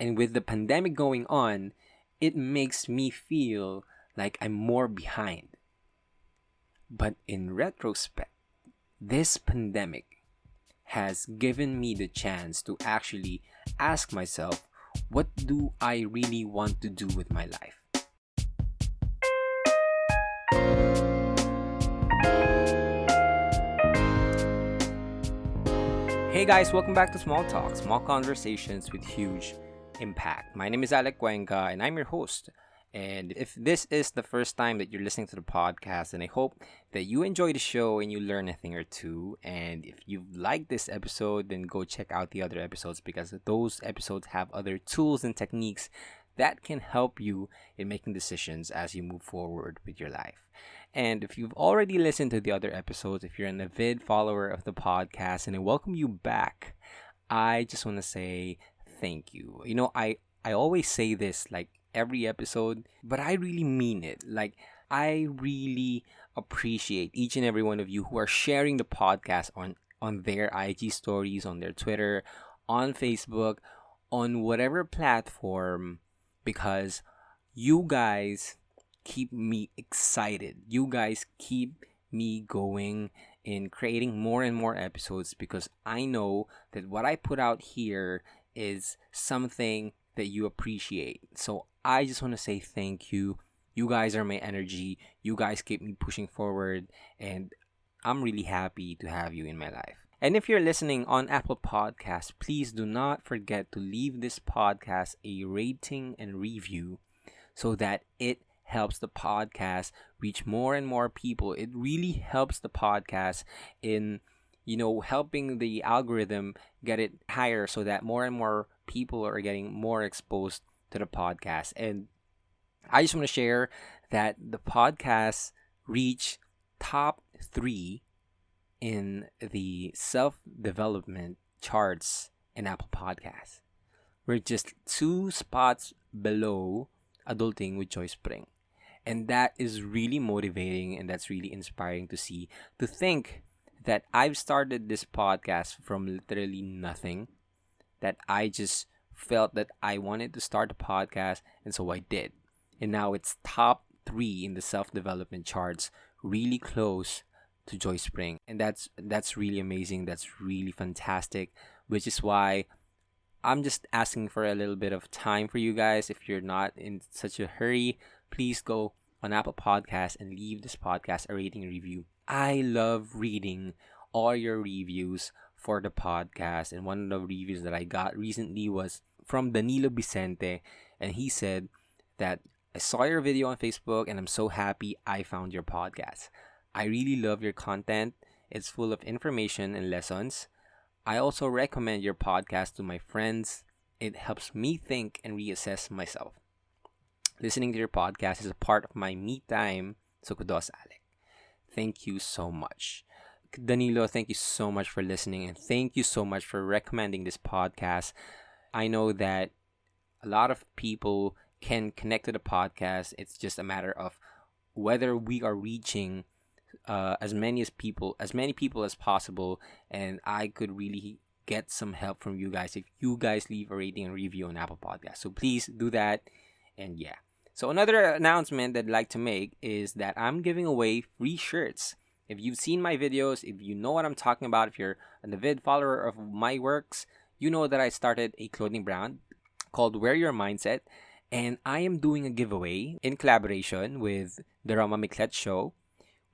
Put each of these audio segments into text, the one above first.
And with the pandemic going on, it makes me feel like I'm more behind. But in retrospect, this pandemic has given me the chance to actually ask myself, what do I really want to do with my life? Hey guys, welcome back to Small Talk, small conversations with huge impact. My name is Alec and I'm your host. And if this is the first time that you're listening to the podcast, and I hope that you enjoy the show and you learn a thing or two. And if you like this episode, then go check out the other episodes because those episodes have other tools and techniques that can help you in making decisions as you move forward with your life. And if you've already listened to the other episodes, if you're an avid follower of the podcast, and I welcome you back, I just want to say thank you. I always say this like every episode, but I really mean it. Like, I really appreciate each and every one of you who are sharing the podcast on their IG stories, on their Twitter, on Facebook, on whatever platform, because you guys keep me excited. You guys keep me going in creating more and more episodes because I know that what I put out here is something that you appreciate. So I just want to say thank you. You guys are my energy. You guys keep me pushing forward, and I'm really happy to have you in my life. And if you're listening on Apple Podcasts, please do not forget to leave this podcast a rating and review so that it helps the podcast reach more and more people. It really helps the podcast in, helping the algorithm get it higher so that more and more people are getting more exposed to the podcast. And I just want to share that the podcast reached top 3 in the self-development charts in Apple Podcasts. We're just 2 spots below Adulting with Joy Spring. And that is really motivating, and that's really inspiring to see. To think that I've started this podcast from literally nothing, that I just felt that I wanted to start a podcast, and so I did. And now it's top 3 in the self-development charts, really close to Joy Spring. And that's really amazing. That's really fantastic, which is why I'm just asking for a little bit of time for you guys. If you're not in such a hurry, please go on Apple Podcasts and leave this podcast a rating and review. I love reading all your reviews for the podcast. And one of the reviews that I got recently was from Danilo Vicente. And he said that, I saw your video on Facebook and I'm so happy I found your podcast. I really love your content. It's full of information and lessons. I also recommend your podcast to my friends. It helps me think and reassess myself. Listening to your podcast is a part of my me time. So kudos, Alec. Thank you so much. Danilo, thank you so much for listening, and thank you so much for recommending this podcast. I know that a lot of people can connect to the podcast. It's just a matter of whether we are reaching as many people as possible, and I could really get some help from you guys if you guys leave a rating and review on Apple Podcasts. So please do that. And yeah. So another announcement that I'd like to make is that I'm giving away free shirts. If you've seen my videos, if you know what I'm talking about, if you're an avid follower of my works, you know that I started a clothing brand called Wear Your Mindset. And I am doing a giveaway in collaboration with the Rama Miklet Show.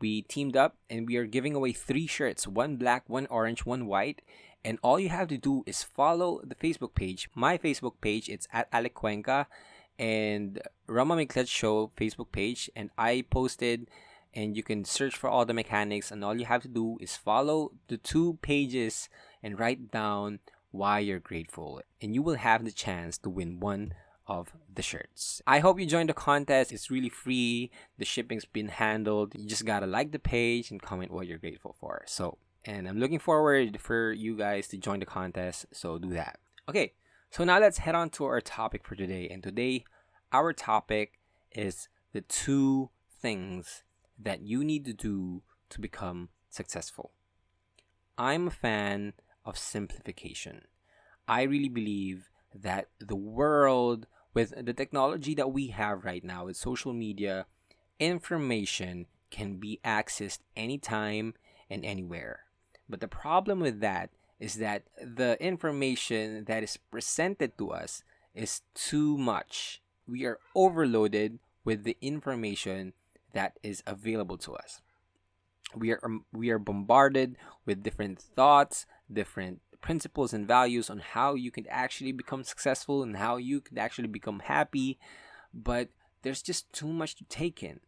We teamed up and we are giving away 3 shirts, 1 black, 1 orange, 1 white. And all you have to do is follow the Facebook page. My Facebook page, it's at Alec and Rama Miklet Show Facebook page. And I posted, and you can search for all the mechanics. And all you have to do is follow the 2 pages and write down why you're grateful. And you will have the chance to win one of the shirts. I hope you join the contest. It's really free. The shipping's been handled. You just gotta like the page and comment what you're grateful for. And I'm looking forward for you guys to join the contest, so do that. Okay, so now let's head on to our topic for today. And today, our topic is the 2 things that you need to do to become successful. I'm a fan of simplification. I really believe that the world, with the technology that we have right now with social media, information can be accessed anytime and anywhere. But the problem with that is that the information that is presented to us is too much. We are overloaded with the information that is available to us. We are bombarded with different thoughts, different principles and values on how you can actually become successful and how you can actually become happy, but there's just too much to take in.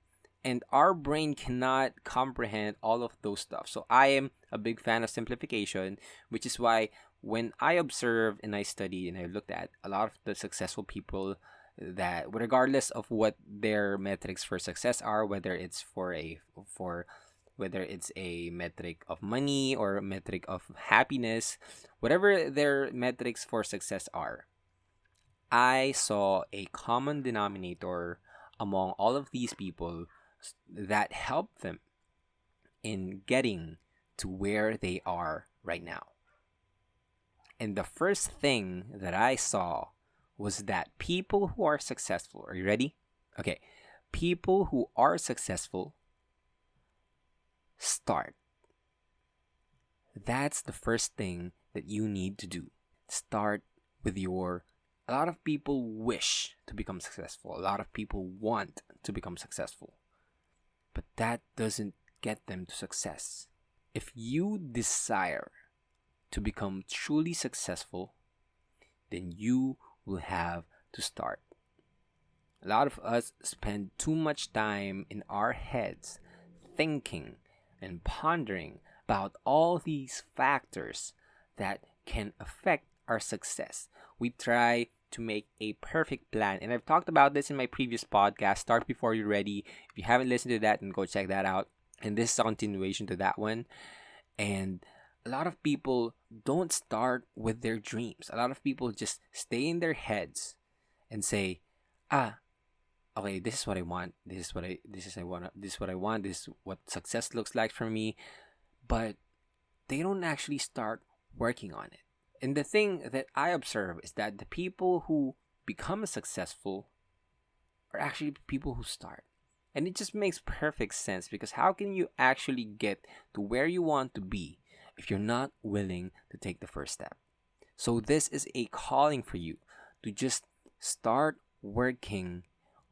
And our brain cannot comprehend all of those stuff. So I am a big fan of simplification, which is why when I observed and I studied and I looked at a lot of the successful people, that regardless of what their metrics for success are, for whether it's a metric of money or a metric of happiness, whatever their metrics for success are, I saw a common denominator among all of these people that helped them in getting to where they are right now. And the first thing that I saw was that people who are successful, are you ready? Okay. People who are successful start. That's the first thing that you need to do. Start with your. A lot of people wish to become successful. A lot of people want to become successful. But that doesn't get them to success. If you desire to become truly successful, then you will have to start. A lot of us spend too much time in our heads thinking and pondering about all these factors that can affect our success. We try to make a perfect plan. And I've talked about this in my previous podcast, Start Before You're Ready. If you haven't listened to that, then go check that out. And this is a continuation to that one. And a lot of people don't start with their dreams. A lot of people just stay in their heads and say, okay, this is what I want. This is what I want. This is what success looks like for me. But they don't actually start working on it. And the thing that I observe is that the people who become successful are actually people who start. And it just makes perfect sense, because how can you actually get to where you want to be if you're not willing to take the first step? So this is a calling for you to just start working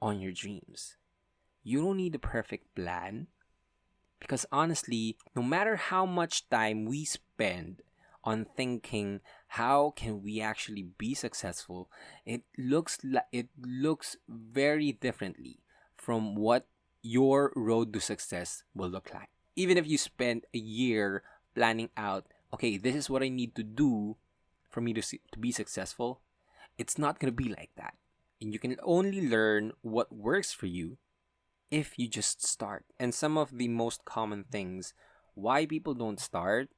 on your dreams. You don't need a perfect plan, because honestly, no matter how much time we spend on thinking how can we actually be successful, it looks very differently from what your road to success will look like. Even if you spend a year planning out, okay, this is what I need to do for me to be successful, it's not going to be like that. And you can only learn what works for you if you just start. And some of the most common things why people don't start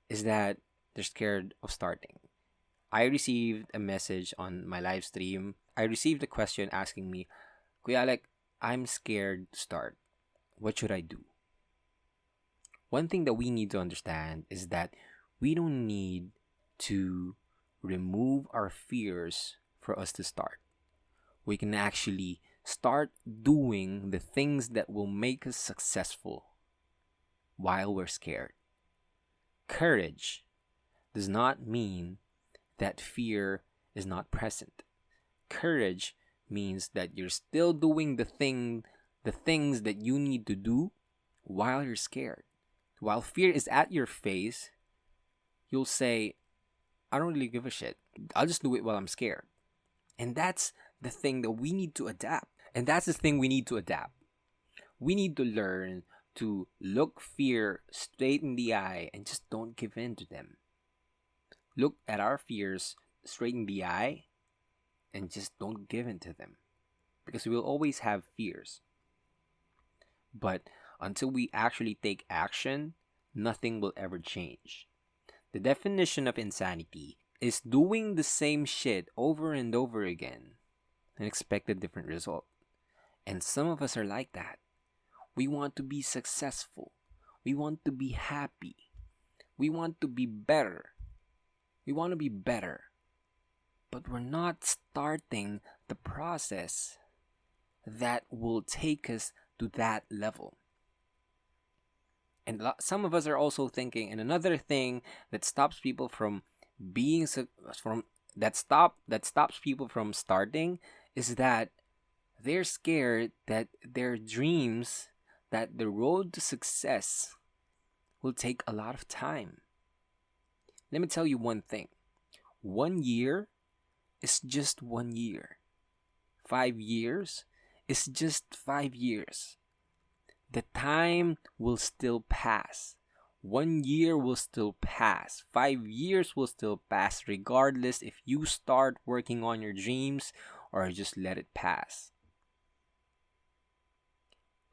is that they're scared of starting. I received a message on my live stream. I received a question asking me, Kuya Alec, I'm scared to start. What should I do? One thing that we need to understand is that we don't need to remove our fears for us to start. We can actually start doing the things that will make us successful while we're scared. Courage does not mean that fear is not present. Courage means that you're still doing the things that you need to do while you're scared. While fear is at your face, you'll say, I don't really give a shit. I'll just do it while I'm scared. And that's the thing that we need to adapt. We need to learn to look fear straight in the eye and just don't give in to them. Look at our fears straight in the eye and just don't give in to them. Because we will always have fears. But until we actually take action, nothing will ever change. The definition of insanity is doing the same shit over and over again and expect a different result. And some of us are like that. We want to be successful. We want to be happy. We want to be better. but we're not starting the process that will take us to that level. And some of us are also thinking, and another thing that stops people from being from that stops people from starting is that they're scared that their dreams, that the road to success will take a lot of time. Let me tell you one thing. 1 year is just 1 year. 5 years is just 5 years. The time will still pass. 1 year will still pass. 5 years will still pass, regardless if you start working on your dreams or just let it pass.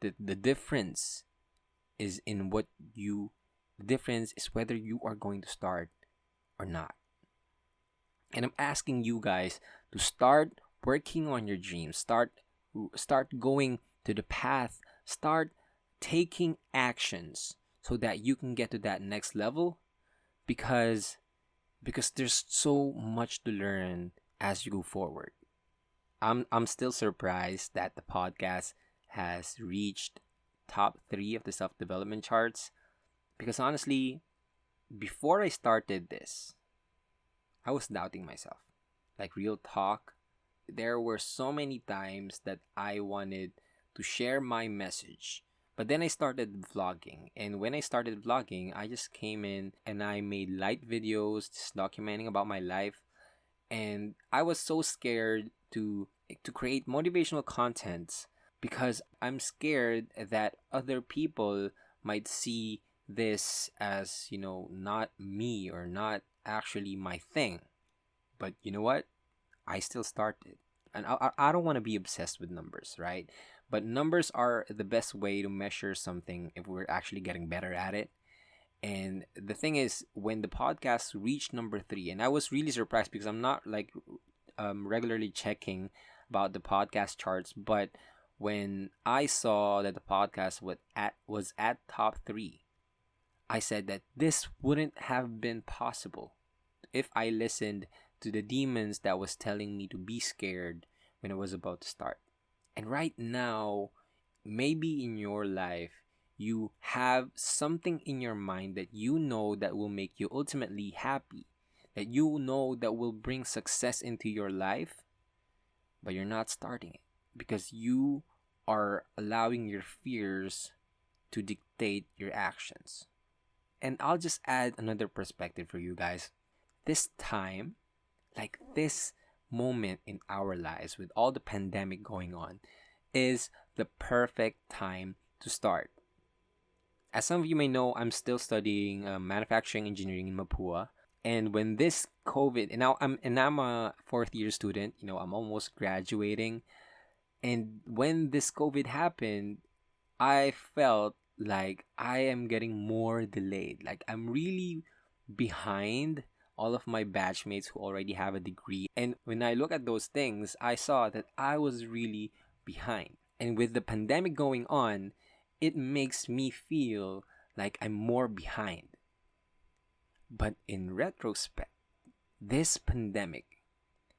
The difference is in what you. The difference is whether you are going to start or not. And I'm asking you guys to start working on your dreams. Start going to the path. Start taking actions so that you can get to that next level, because there's so much to learn as you go forward. I'm still surprised that the podcast has reached top 3 of the self-development charts, because honestly, before I started this, I was doubting myself. Like, real talk, there were so many times that I wanted to share my message. But then I started vlogging. And when I started vlogging, I just came in and I made light videos just documenting about my life. And I was so scared to create motivational content, because I'm scared that other people might see this as, not me or not actually my thing. But you know what? I still started. And I don't want to be obsessed with numbers, right? But numbers are the best way to measure something if we're actually getting better at it. And the thing is, when the podcast reached number 3, and I was really surprised because I'm not like regularly checking about the podcast charts, but when I saw that the podcast was at top 3, I said that this wouldn't have been possible if I listened to the demons that was telling me to be scared when I was about to start. And right now, maybe in your life, you have something in your mind that you know that will make you ultimately happy, that you know that will bring success into your life, but you're not starting it because you are allowing your fears to dictate your actions. And I'll just add another perspective for you guys. This time, like this moment in our lives with all the pandemic going on, is the perfect time to start. As some of you may know, I'm still studying manufacturing engineering in Mapua. And when this COVID, and I'm a 4th year student, I'm almost graduating. And when this COVID happened, I felt like I am getting more delayed. Like, I'm really behind all of my batchmates who already have a degree. And when I look at those things, I saw that I was really behind. And with the pandemic going on, it makes me feel like I'm more behind. But in retrospect, this pandemic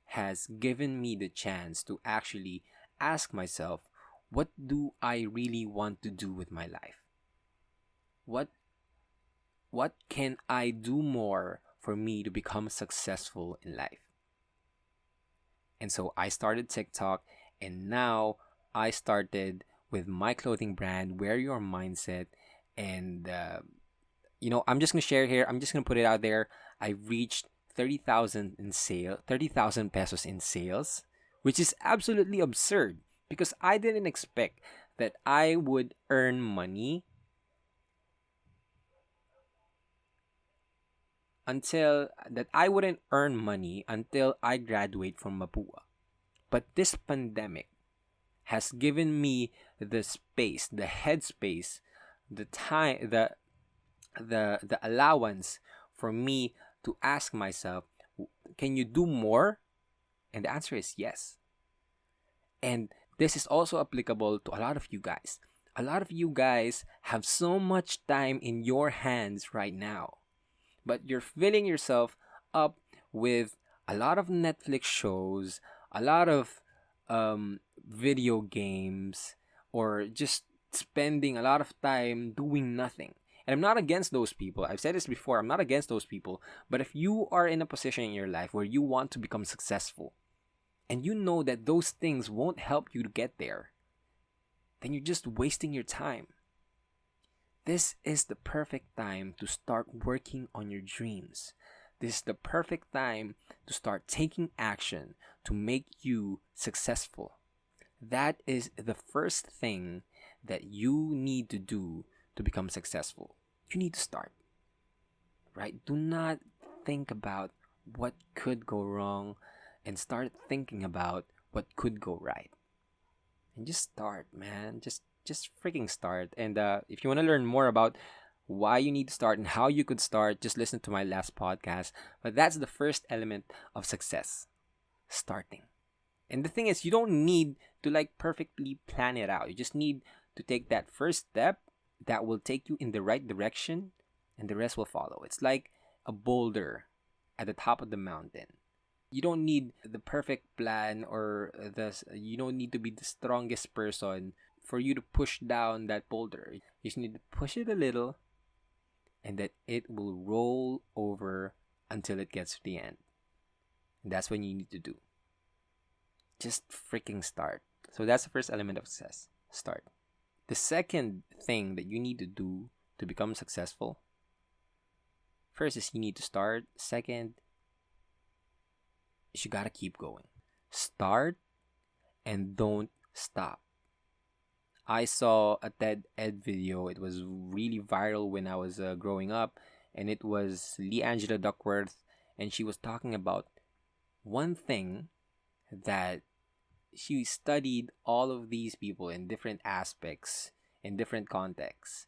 has given me the chance to actually ask myself, what do I really want to do with my life? What can I do more for me to become successful in life? And so I started TikTok, and now I started with my clothing brand, Wear Your Mindset. And, I'm just going to share here. I'm just going to put it out there. I reached 30,000 pesos in sales, which is absolutely absurd because I didn't expect that I would earn money until I graduate from Mapua. But this pandemic has given me the space, the headspace, the time, the allowance for me to ask myself, can you do more? And the answer is yes. And this is also applicable to a lot of you guys. A lot of you guys have so much time in your hands right now, but you're filling yourself up with A lot of Netflix shows, a lot of video games, or just spending a lot of time doing nothing. And I'm not against those people. I've said this before. I'm not against those people. But if you are in a position in your life where you want to become successful, and you know that those things won't help you to get there, then you're just wasting your time. This is the perfect time to start working on your dreams. This is the perfect time to start taking action to make you successful. That is the first thing that you need to do to become successful. You need to start, right? Do not think about what could go wrong and start thinking about what could go right. And just start, man. Just freaking start. And if you want to learn more about why you need to start and how you could start, just listen to my last podcast. But that's the first element of success, starting. And the thing is, you don't need to like perfectly plan it out. You just need to take that first step that will take you in the right direction, and the rest will follow. It's like a boulder at the top of the mountain. You don't need the perfect plan, or you don't need to be the strongest person for you to push down that boulder. You just need to push it a little, and that it will roll over until it gets to the end. And that's what you need to do. Just freaking start. So that's the first element of success. Start. The second thing that you need to do to become successful, first is you need to start. Second is you gotta keep going. Start and don't stop. I saw a TED Ed video. It was really viral when I was growing up, and it was Lee Angela Duckworth, and she was talking about one thing that she studied all of these people in different aspects, in different contexts.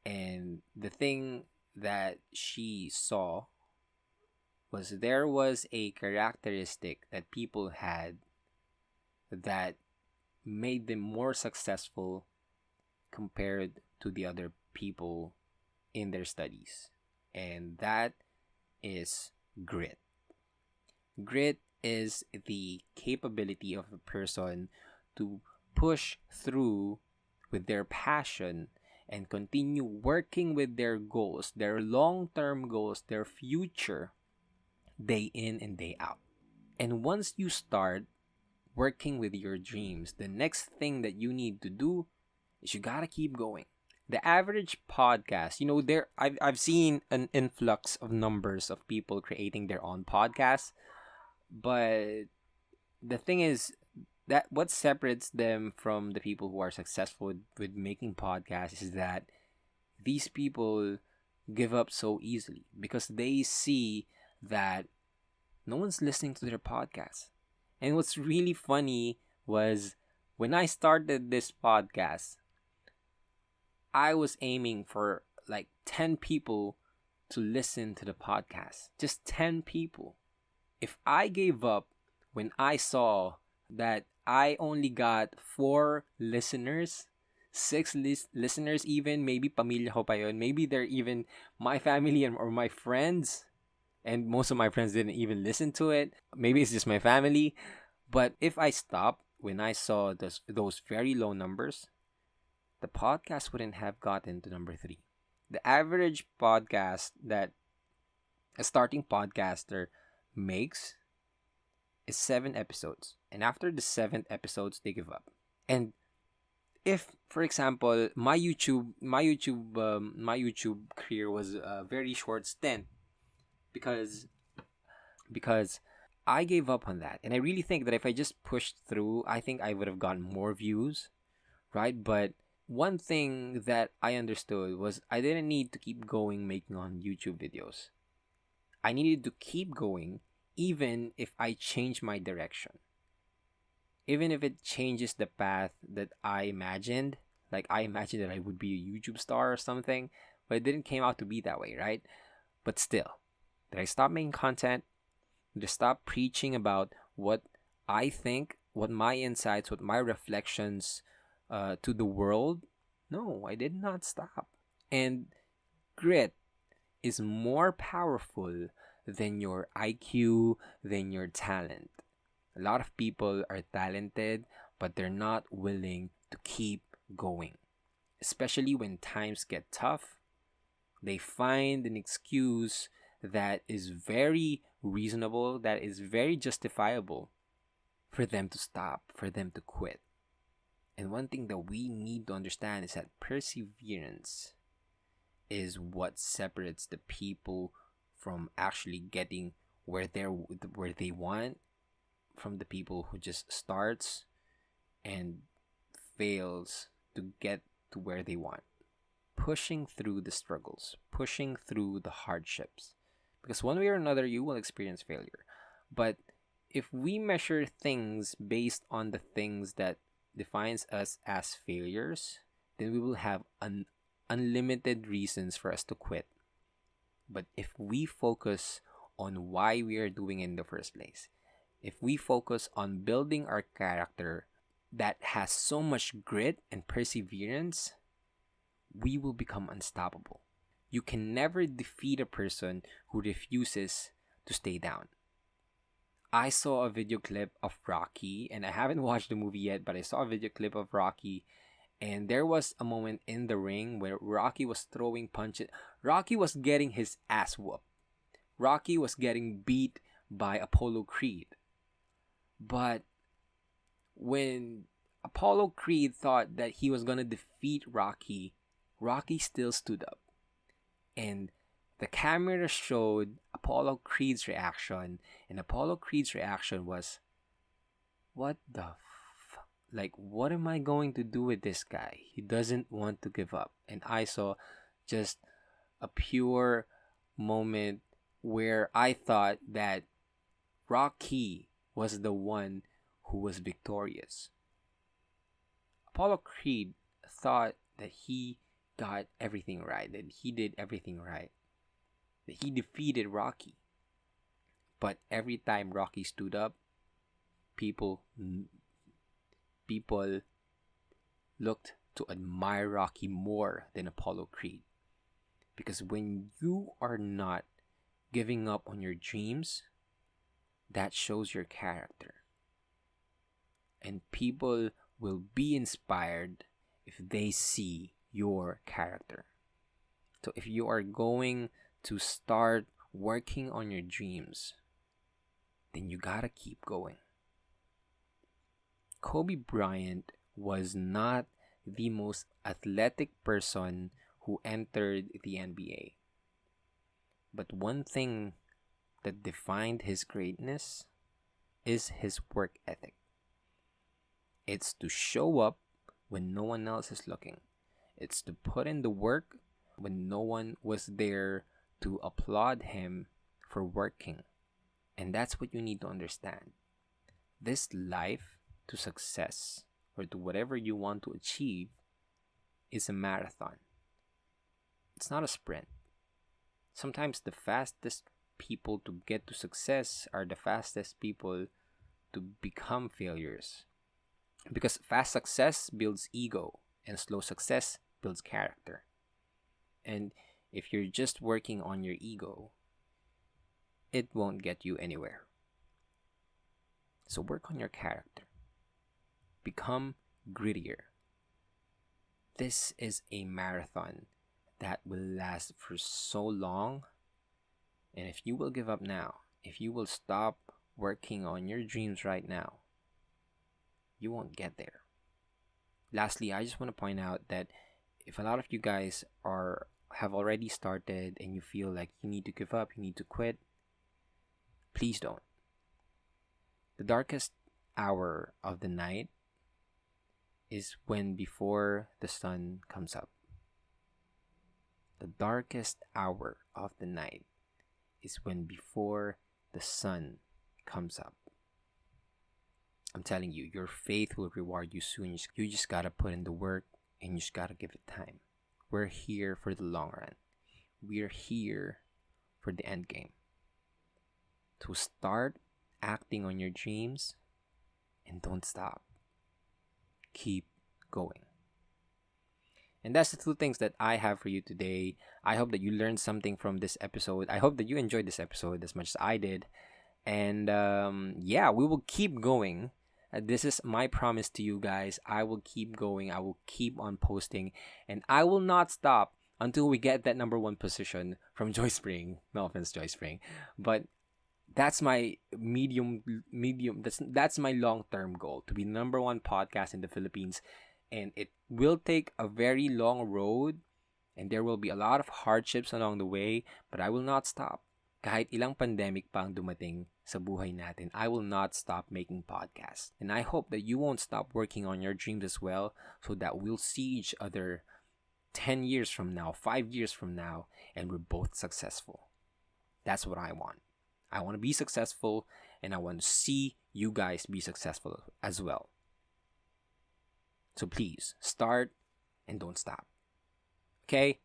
And the thing that she saw was there was a characteristic that people had that made them more successful compared to the other people in their studies. And that is grit. Grit is the capability of a person to push through with their passion and continue working with their goals, their long-term goals, their future, day in and day out. And once you start working with your dreams, the next thing that you need to do is you gotta keep going. The average podcast, I've seen an influx of numbers of people creating their own podcasts, but the thing is that what separates them from the people who are successful with making podcasts is that these people give up so easily because they see that no one's listening to their podcast. And what's really funny was when I started this podcast, I was aiming for like 10 people to listen to the podcast. Just 10 people. If I gave up when I saw that I only got 4 listeners, 6 listeners even, maybe pamilya ko pa yun, maybe they're even my family or my friends, and most of my friends didn't even listen to it. Maybe it's just my family. But if I stopped when I saw those very low numbers, the podcast wouldn't have gotten to number 3. The average podcast that a starting podcaster makes is 7 episodes. And after the 7th episodes, they give up. And if, for example, my YouTube career was a very short stint because I gave up on that. And I really think that if I just pushed through, I think I would have gotten more views, right? But one thing that I understood was I didn't need to keep going making on YouTube videos. I needed to keep going even if I change my direction. Even if it changes the path that I imagined. Like I imagined that I would be a YouTube star or something, but it didn't came out to be that way, right? But still, did I stop making content? Did I stop preaching about what I think, what my insights, what my reflections to the world? No, I did not stop. And grit is more powerful than your IQ, than your talent. A lot of people are talented, but they're not willing to keep going. Especially when times get tough, they find an excuse that is very reasonable, that is very justifiable for them to stop, for them to quit. And one thing that we need to understand is that perseverance is what separates the people from actually getting where they want, from the people who just starts and fails to get to where they want. Pushing through the struggles, pushing through the hardships. Because one way or another, you will experience failure. But if we measure things based on the things that defines us as failures, then we will have unlimited reasons for us to quit. But if we focus on why we are doing it in the first place, if we focus on building our character that has so much grit and perseverance, we will become unstoppable. You can never defeat a person who refuses to stay down. I saw a video clip of Rocky, and I haven't watched the movie yet, but I saw a video clip of Rocky, and there was a moment in the ring where Rocky was throwing punches. Rocky was getting his ass whooped. Rocky was getting beat by Apollo Creed. But when Apollo Creed thought that he was going to defeat Rocky, Rocky still stood up. And the camera showed Apollo Creed's reaction, and Apollo Creed's reaction was, what the like, what am I going to do with this guy? He doesn't want to give up. And I saw just a pure moment where I thought that Rocky was the one who was victorious. Apollo Creed thought that he got everything right, that he did everything right, that he defeated Rocky. But every time Rocky stood up, people looked to admire Rocky more than Apollo Creed. Because when you are not giving up on your dreams, that shows your character. And people will be inspired if they see your character. So if you are going to start working on your dreams, then you gotta keep going. Kobe Bryant was not the most athletic person who entered the NBA. But one thing that defined his greatness is his work ethic. It's to show up when no one else is looking. It's to put in the work when no one was there to applaud him for working. And that's what you need to understand. This life to success or to whatever you want to achieve is a marathon. It's not a sprint. Sometimes the fastest people to get to success are the fastest people to become failures. Because fast success builds ego and slow success builds character. And if you're just working on your ego, it won't get you anywhere. So work on your character. Become grittier. This is a marathon that will last for so long. And if you will give up now, if you will stop working on your dreams right now, you won't get there. Lastly, I just want to point out that if a lot of you guys have already started and you feel like you need to give up, you need to quit, please don't. The darkest hour of the night is when before the sun comes up. The darkest hour of the night is when before the sun comes up. I'm telling you, your faith will reward you soon. You just gotta put in the work and you just gotta give it time. We're here for the long run. We're here for the end game. To start acting on your dreams and don't stop. Keep going. And that's the two things that I have for you today. I hope that you learned something from this episode. I hope that you enjoyed this episode as much as I did. And yeah, we will keep going. This is my promise to you guys. I will keep going. I will keep on posting. And I will not stop until we get that number one position from Joy Spring. No offense, Joy Spring. But that's my medium that's my long-term goal, to be number one podcast in the Philippines. And it will take a very long road, and there will be a lot of hardships along the way, but I will not stop. Kahit ilang pandemic pa ang dumating sa buhay natin, I will not stop making podcasts. And I hope that you won't stop working on your dreams as well, so that we'll see each other 10 years from now, 5 years from now, and we're both successful. That's what I want. I want to be successful, and I want to see you guys be successful as well. So please, start and don't stop. Okay?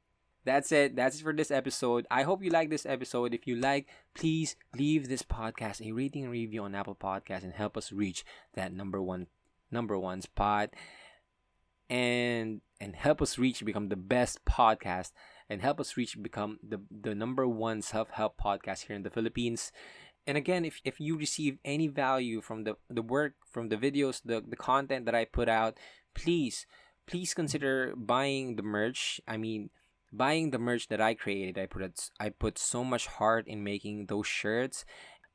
That's it. That's it for this episode. I hope you like this episode. If you like, please leave this podcast a rating and review on Apple Podcasts and help us reach that number one spot. And help us become the best podcast, and help us become the number one self-help podcast here in the Philippines. And again, if you receive any value from the work, from the videos, the content that I put out, please consider buying the merch. I mean, buying the merch that I created. I put so much heart in making those shirts,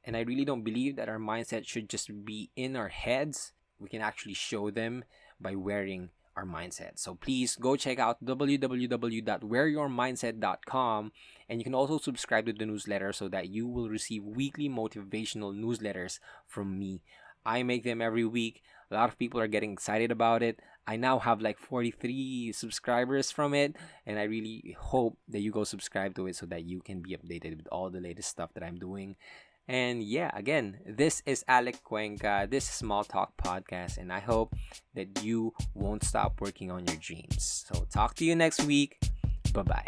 and I really don't believe that our mindset should just be in our heads. We can actually show them by wearing our mindset. So please go check out www.wearyourmindset.com, and you can also subscribe to the newsletter so that you will receive weekly motivational newsletters from me. I make them every week. A lot of people are getting excited about it. I now have like 43 subscribers from it, and I really hope that you go subscribe to it so that you can be updated with all the latest stuff that I'm doing. And yeah, again, this is Alec Cuenca. This is Small Talk Podcast, and I hope that you won't stop working on your dreams. So talk to you next week. Bye-bye.